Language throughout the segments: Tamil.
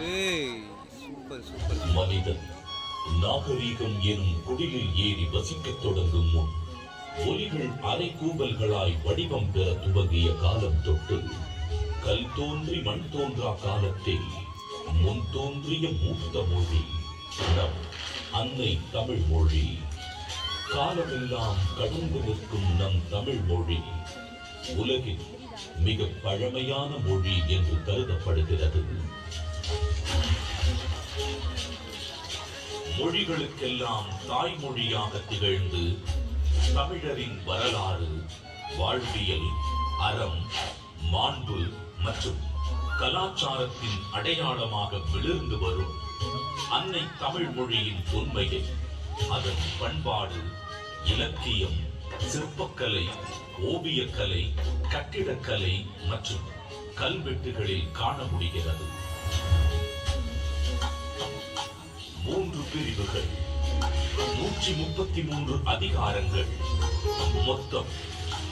ஏய் சூப்பர் சூப்பர். மனிதன் நாகரீகம் எனும் குடிலில் ஏறி வசிக்கத் தொடங்கும் முன் ஒலிகள் அரை கூவல்களாய் வடிவம் பெற துவங்கிய காலம் தொட்டு கல் தோன்றி மண் தோன்றா காலத்தில் முன் தோன்றிய மூத்த மொழி நம் அன்னை தமிழ் மொழி. காலமெல்லாம் கடந்து நிற்கும் நம் தமிழ் மொழி உலகின் மிக பழமையான மொழி என்று கருதப்படுகிறது. மொழிகளுக்கெல்லாம் தாய்மொழியாக திகழ்ந்து தமிழரின் வரலாறு, வாழ்வியல், அறம், மாண்பு மற்றும் கலாச்சாரத்தின் அடையாளமாக விளிர்ந்து வரும் அன்னை தமிழ் மொழியின் உண்மையை அதன் பண்பாடு, இலக்கியம், சிற்பக்கலை, ஓவியக்கலை, கட்டிடக்கலை மற்றும் கல்வெட்டுகளில் காண முடிகிறது. 3 பிரிவுகள், 133 அதிகாரங்கள், மொத்தம்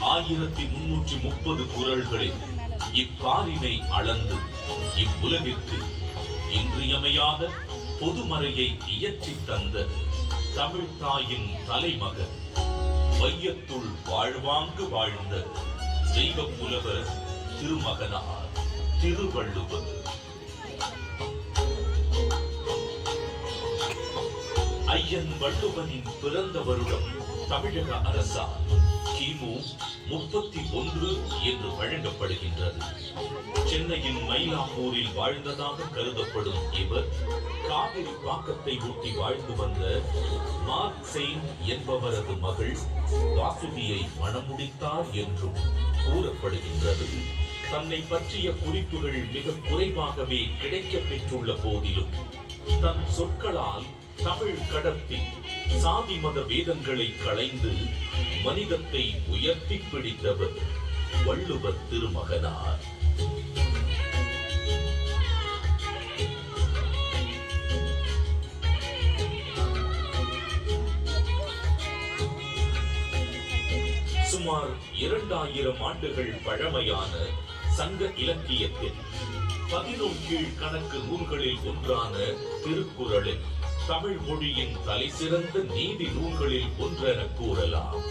1330 குறள்களில் இப்பாரினை அளந்து இவ்வுலகிற்கு இன்றியமையாத பொதுமறையை இயற்றி தந்த தமிழ் தாயின் தலைமகன், வையத்துள் வாழ்வாங்கு வாழ்ந்த தெய்வ புலவர் திருமகனார் திருவள்ளுவர். ஐயன் வள்ளுவனின் பிறந்த வருடம் தமிழக அரசால் கிமு 31 என்று வழங்கப்படுகின்றது. சென்னையின் மயிலாப்பூரில் வாழ்ந்ததாக கருதப்படும் இவர் காவிரி பாக்கத்தை ஒட்டி வாழ்ந்து வந்த மார்க் செயின் என்பவரது மகள் வாசுகியை மணமுடித்தார் என்றும் கூறப்படுகின்றது. தன்னை பற்றிய குறிப்புகள் மிக குறைவாகவே கிடைக்கப் பெற்றுள்ள போதிலும் தன் சொற்களால் தமிழ் கடத்தி சாதி மத வேதங்களை களைந்து மனிதத்தை உயர்த்தி பிடித்தவர் வள்ளுவர் திருமகனார். சுமார் 2000 ஆண்டுகள் பழமையான சங்க இலக்கியத்தில் 11 கீழ் கணக்கு நூல்களில் ஒன்றான திருக்குறளில் தமிழ் மொழியின் தலை சிறந்த நீதி நூல்களில் ஒன்றென கூறலாம்.